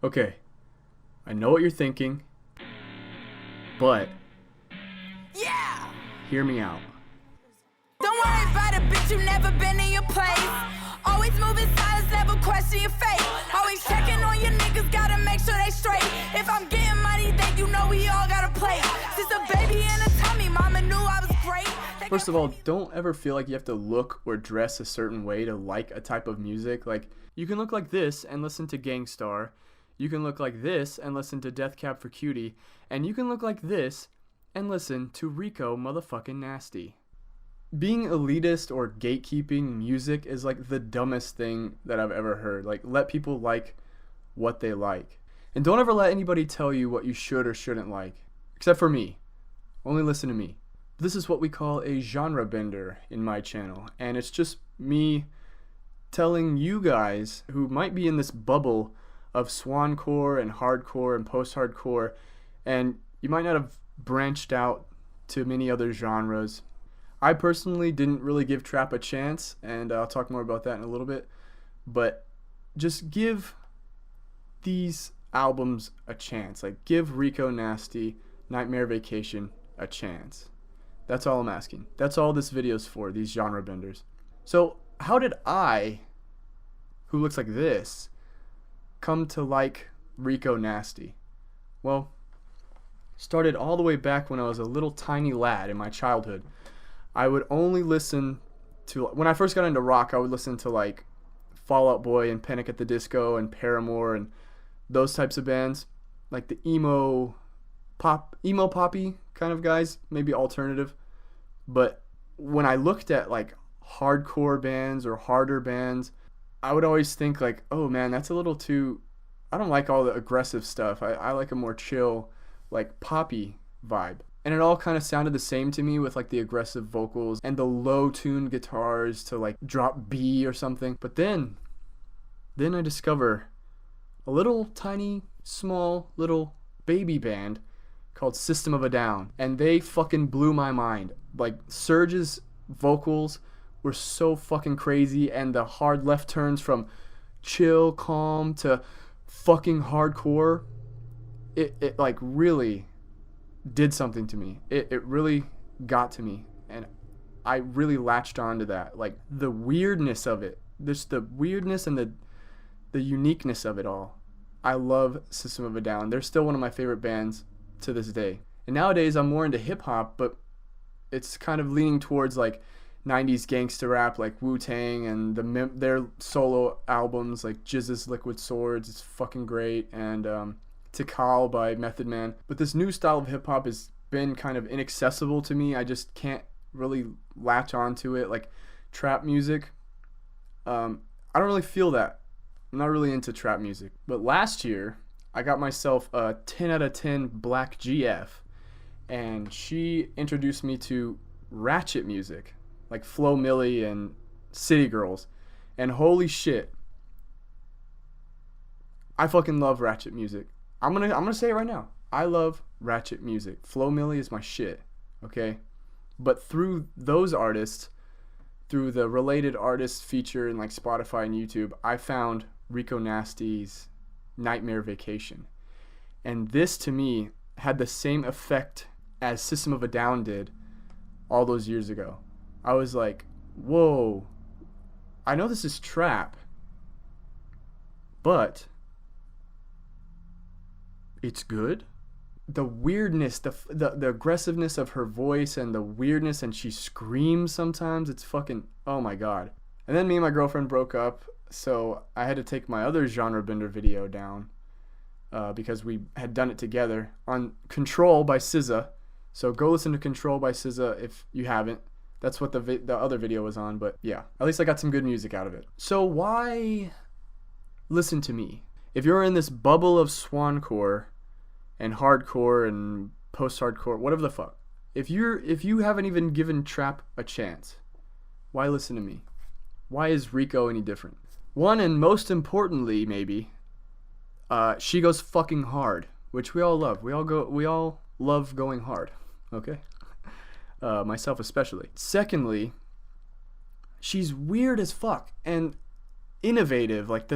Okay, I know what you're thinking, but Yeah! hear me out. Don't worry about it, bitch, you never been in your place. Always moving silence, never question your fate. Always checking on your niggas, gotta make sure they straight. If I'm getting money, then you know we all gotta play. Since a baby in a tummy, mama knew I was great. First of all, don't ever feel like you have to look or dress a certain way to like a type of music. Like, you can look like this and listen to Gangstar. You can look like this and listen to Death Cab for Cutie. And you can look like this and listen to Rico motherfucking Nasty. Being elitist or gatekeeping music is like the dumbest thing that I've ever heard. Like, let people like what they like. And don't ever let anybody tell you what you should or shouldn't like. Except for me. Only listen to me. This is what we call a genre bender in my channel. And it's just me telling you guys who might be in this bubble of swancore and hardcore and post-hardcore, and you might not have branched out to many other genres. I personally didn't really give trap a chance, and I'll talk more about that in a little bit, but just give these albums a chance. Like, give Rico Nasty, Nightmare Vacation a chance. That's all I'm asking. That's all this video's for, these genre benders. So how did I, who looks like this, come to like Rico Nasty? Well, started all the way back when I was a little tiny lad in my childhood. I would only listen to, when I first got into rock, I would listen to like Fall Out Boy and Panic at the Disco and Paramore and those types of bands, like the emo poppy kind of guys, maybe alternative. But when I looked at like hardcore bands or harder bands, I would always think like, oh man, that's a little too, I don't like all the aggressive stuff. I like a more chill, like poppy vibe. And it all kind of sounded the same to me with like the aggressive vocals and the low tuned guitars to like drop B or something. But then I discover a little tiny, small, little baby band called System of a Down. And they fucking blew my mind. Like, Serge's vocals were so fucking crazy, and the hard left turns from chill, calm to fucking hardcore, it like really did something to me. It really got to me, and I really latched onto that. Like, the weirdness of it, just the weirdness and the uniqueness of it all. I love System of a Down. They're still one of my favorite bands to this day. And nowadays I'm more into hip hop, but it's kind of leaning towards like 90s gangster rap, like Wu-Tang and their solo albums like Jizz's Liquid Swords. It's fucking great. And Tikal by Method Man. But this new style of hip hop has been kind of inaccessible to me. I just can't really latch onto it. Like trap music, I don't really feel that. I'm not really into trap music. But last year I got myself a 10 out of 10 Black GF, and she introduced me to ratchet music like Flo Milli and City Girls, and holy shit, I fucking love ratchet music. I'm gonna say it right now. I love ratchet music. Flo Milli is my shit, okay? But through those artists, through the related artists feature in like Spotify and YouTube, I found Rico Nasty's Nightmare Vacation. And this to me had the same effect as System of a Down did all those years ago. I was like, whoa, I know this is trap, but it's good. The weirdness, the aggressiveness of her voice and the weirdness, and she screams sometimes, it's fucking, oh my god. And then me and my girlfriend broke up, so I had to take my other genre bender video down because we had done it together on Control by SZA. So go listen to Control by SZA if you haven't. That's what the other video was on, but yeah, at least I got some good music out of it. So why listen to me? If you're in this bubble of swancore and hardcore and post-hardcore, whatever the fuck, if you haven't even given trap a chance, why listen to me? Why is Rico any different? One, and most importantly maybe, she goes fucking hard, which we all love. We all love going hard, okay? Myself especially. Secondly, she's weird as fuck and innovative. Like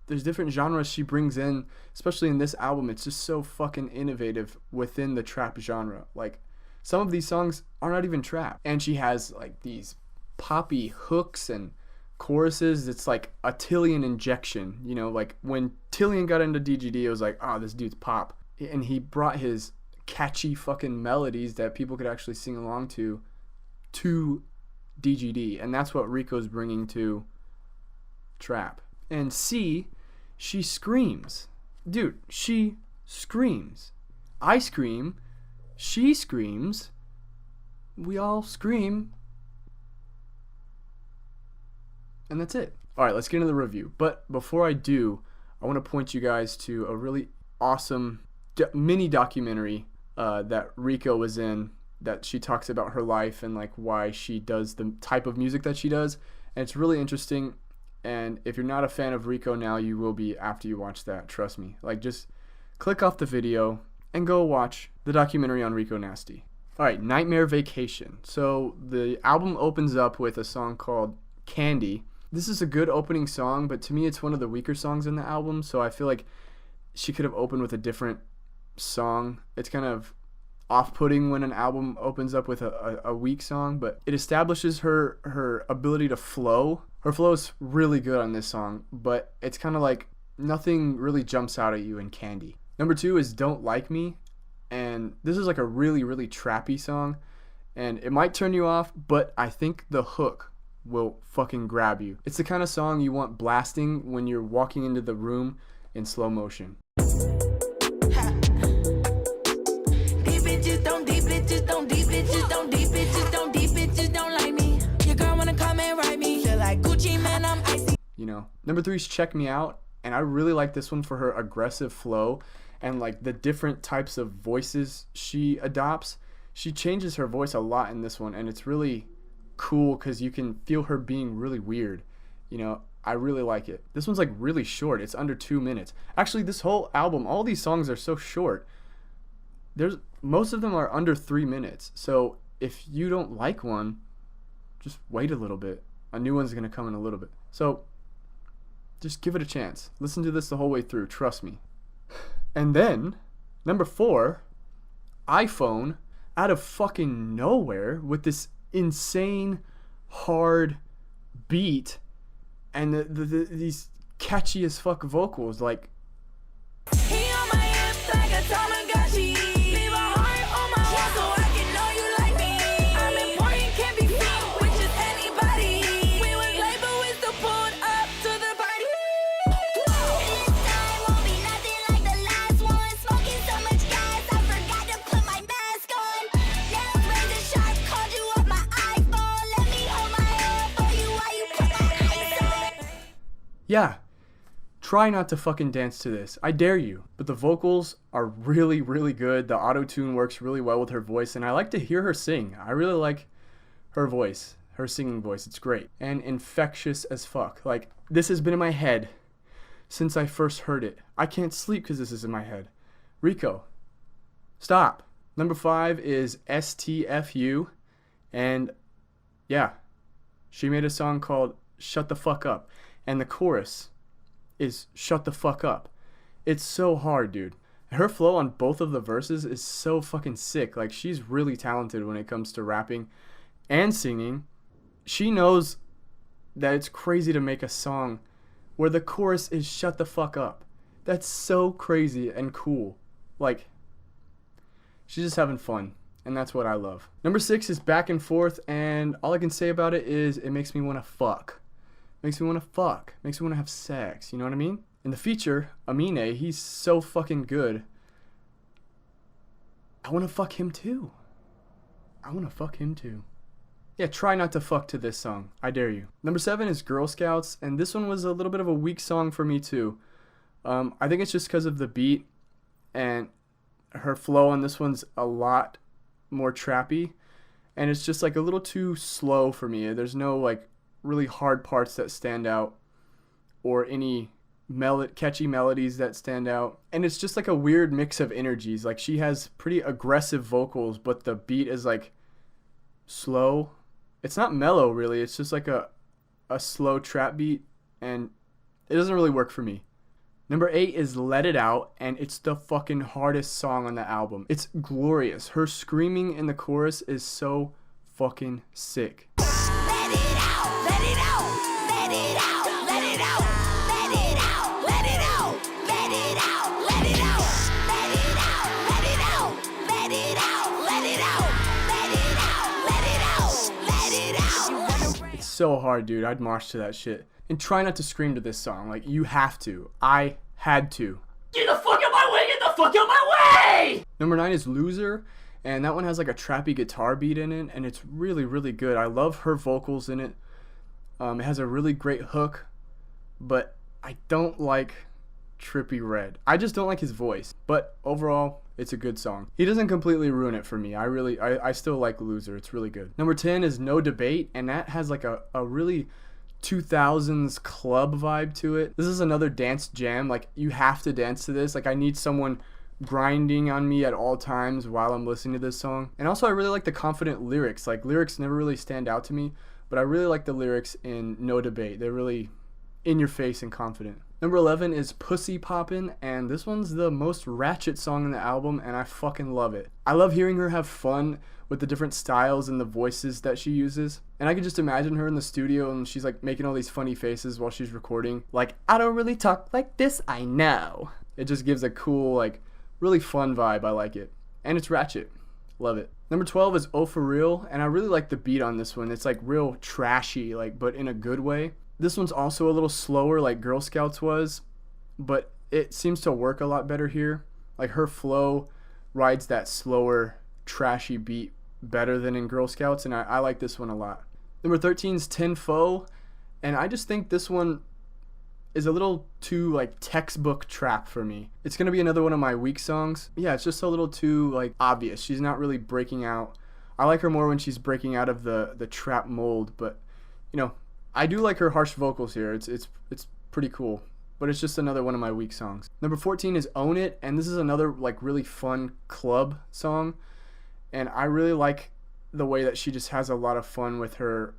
there's different genres she brings in, especially in this album. It's just so fucking innovative within the trap genre. Like, some of these songs are not even trap. And she has like these poppy hooks and choruses. It's like a Tillian injection. You know, like when Tillian got into DGD, it was like, oh, this dude's pop. And he brought his catchy fucking melodies that people could actually sing along to DGD. And that's what Rico's bringing to trap. And C, she screams. Dude, she screams. I scream. She screams. We all scream. And that's it. All right, let's get into the review. But before I do, I want to point you guys to a really awesome mini documentary that Rico was in, that she talks about her life and like why she does the type of music that she does. And it's really interesting. And if you're not a fan of Rico now, you will be after you watch that. Trust me. Like, just click off the video and go watch the documentary on Rico Nasty. All right, Nightmare Vacation. So the album opens up with a song called Candy. This is a good opening song, but to me it's one of the weaker songs in the album, so I feel like she could have opened with a different song. It's kind of off-putting when an album opens up with a weak song, but it establishes her ability to flow. Her flow is really good on this song, but it's kind of like nothing really jumps out at you in Candy. Number 2 is Don't Like Me, and this is like a really, really trappy song, and it might turn you off, but I think the hook will fucking grab you. It's the kind of song you want blasting when you're walking into the room in slow motion. You know, number 3 is Check Me Out, and I really like this one for her aggressive flow and like the different types of voices she adopts. She changes her voice a lot in this one, and it's really cool because you can feel her being really weird. You know, I really like it. This one's like really short. It's under 2 minutes. Actually, this whole album, all these songs are so short. Most of them are under 3 minutes. So if you don't like one, just wait a little bit. A new one's gonna come in a little bit. So just give it a chance. Listen to this the whole way through. Trust me. And then number 4, iPhone, out of fucking nowhere with this insane hard beat and these catchy as fuck vocals. Like, he on my hips like a Tamagotchi. Leave a heart on my wall so I can know you like me. I'm important, can't be found with just anybody. We was late but we still pulled up to the party. This time won't be nothing like the last one. Smoking so much gas I forgot to put my mask on. Nails razor sharp, called you up my iPhone. Let me hold my hand for you while you put my ice on. Yeah. Try not to fucking dance to this. I dare you. But the vocals are really, really good. The auto-tune works really well with her voice, and I like to hear her sing. I really like her voice, her singing voice. It's great. And infectious as fuck. Like, this has been in my head since I first heard it. I can't sleep because this is in my head. Rico, stop. Number 5 is STFU, and yeah, she made a song called Shut the Fuck Up, and the chorus is shut the fuck up. It's so hard, dude. Her flow on both of the verses is so fucking sick. Like, she's really talented when it comes to rapping and singing. She knows that it's crazy to make a song where the chorus is shut the fuck up. That's so crazy and cool. Like, she's just having fun, and that's what I love. Number 6 is Back and Forth, and all I can say about it is it makes me want to fuck. Makes me want to fuck. Makes me want to have sex. You know what I mean? In the feature, Amine, he's so fucking good. I want to fuck him too. I want to fuck him too. Yeah, try not to fuck to this song. I dare you. Number 7 is Girl Scouts, and this one was a little bit of a weak song for me too. I think it's just because of the beat, and her flow on this one's a lot more trappy, and it's just like a little too slow for me. There's no like really hard parts that stand out or any catchy melodies that stand out, and it's just like a weird mix of energies. Like, she has pretty aggressive vocals, but the beat is like slow. It's not mellow really, it's just like a slow trap beat, and it doesn't really work for me. Number 8 is Let It Out, and it's the fucking hardest song on the album. It's glorious. Her screaming in the chorus is so fucking sick. Let it out, let it out, let it out, let it out, let it out, let it out, let it out, let it out, let it out, let it out, let it out, let it out, let it out, let it out, let it out. It's so hard, dude. I'd march to that shit. And try not to scream to this song. Like, you have to. I had to. Get the fuck out my way! Get the fuck out my way! Number 9 is Loser, and that one has like a trappy guitar beat in it, and it's really, really good. I love her vocals in it. It has a really great hook, but I don't like Trippie Redd. I just don't like his voice. But overall, it's a good song. He doesn't completely ruin it for me. I still like Loser. It's really good. Number 10 is No Debate, and that has like a really 2000s club vibe to it. This is another dance jam. Like, you have to dance to this. Like, I need someone grinding on me at all times while I'm listening to this song. And also, I really like the confident lyrics. Like, lyrics never really stand out to me, but I really like the lyrics in No Debate. They're really in your face and confident. Number 11 is Pussy Poppin', and this one's the most ratchet song in the album, and I fucking love it. I love hearing her have fun with the different styles and the voices that she uses. And I can just imagine her in the studio and she's like making all these funny faces while she's recording. Like, I don't really talk like this, I know. It just gives a cool, like, really fun vibe. I like it. And it's ratchet. Love it. Number 12 is Oh For Real, and I really like the beat on this one. It's like real trashy, like, but in a good way. This one's also a little slower like Girl Scouts was, but it seems to work a lot better here. Like, her flow rides that slower, trashy beat better than in Girl Scouts, and I like this one a lot. Number 13 is Tin Foe, and I just think this one is a little too like textbook trap for me. It's gonna be another one of my weak songs. Yeah, it's just a little too like obvious. She's not really breaking out. I like her more when she's breaking out of the trap mold, but you know, I do like her harsh vocals here. It's pretty cool. But it's just another one of my weak songs. Number 14 is Own It, and this is another like really fun club song. And I really like the way that she just has a lot of fun with her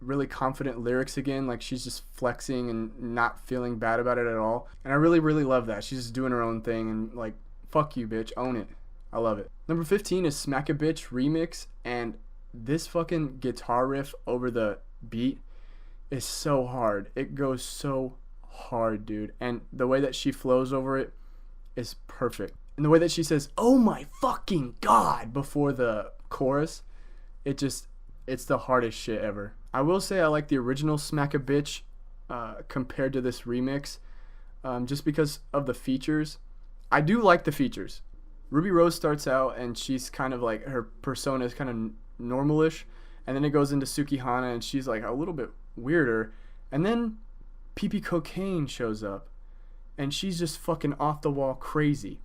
really confident lyrics again. Like, she's just flexing and not feeling bad about it at all. And I really, really love that. She's just doing her own thing and like, fuck you, bitch. Own it. I love it. Number 15 is Smack a Bitch Remix. And this fucking guitar riff over the beat is so hard. It goes so hard, dude. And the way that she flows over it is perfect. And the way that she says, "Oh my fucking God," before the chorus, it's the hardest shit ever. I will say I like the original Smack a Bitch compared to this remix, just because of the features. I do like the features. Ruby Rose starts out and she's kind of like, her persona is kind of normalish, and then it goes into Sukihana and she's like a little bit weirder, and then PP Cocaine shows up and she's just fucking off the wall crazy.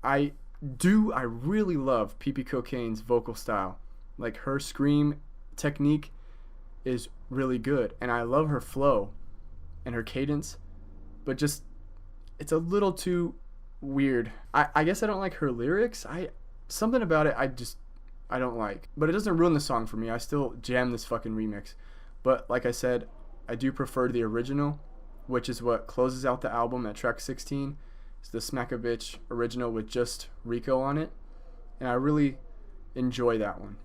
I really love PP Cocaine's vocal style. Like, her scream technique is really good, and I love her flow and her cadence, but just, it's a little too weird. I guess I don't like her lyrics. Something about it I don't like, but it doesn't ruin the song for me. I still jam this fucking remix. But like I said, I do prefer the original, which is what closes out the album at track 16. It's the Smack a Bitch original with just Rico on it, and I really enjoy that one.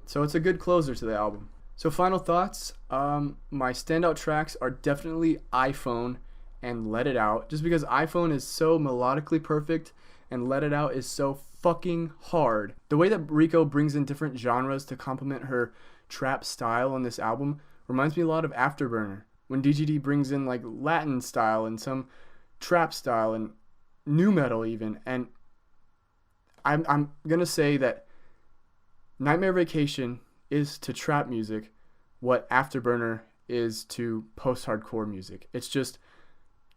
So it's a good closer to the album. So final thoughts, my standout tracks are definitely iPhone and Let It Out, just because iPhone is so melodically perfect and Let It Out is so fucking hard. The way that Rico brings in different genres to complement her trap style on this album reminds me a lot of Afterburner, when DGD brings in like Latin style and some trap style and nu metal even. And I'm gonna say that Nightmare Vacation is to trap music what Afterburner is to post-hardcore music. It's just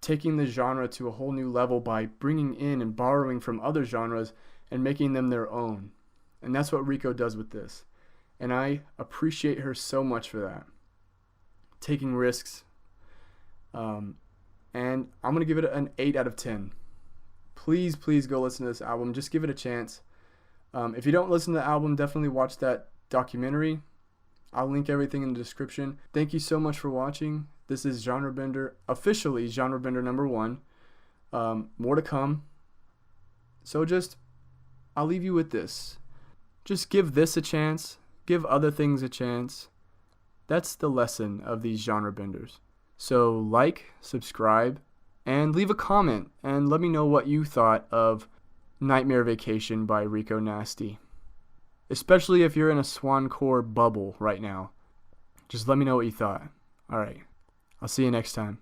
taking the genre to a whole new level by bringing in and borrowing from other genres and making them their own. And that's what Rico does with this. And I appreciate her so much for that. Taking risks. And I'm going to give it an 8 out of 10. Please go listen to this album. Just give it a chance. If you don't listen to the album, definitely watch that documentary. I'll link everything in the description. Thank you so much for watching. This is Genre Bender, officially Genre Bender number 1. More to come. So I'll leave you with this. Just give this a chance. Give other things a chance. That's the lesson of these genre benders. So like, subscribe, and leave a comment, and let me know what you thought of Nightmare Vacation by Rico Nasty. Especially if you're in a Swancore bubble right now. Just let me know what you thought. Alright, I'll see you next time.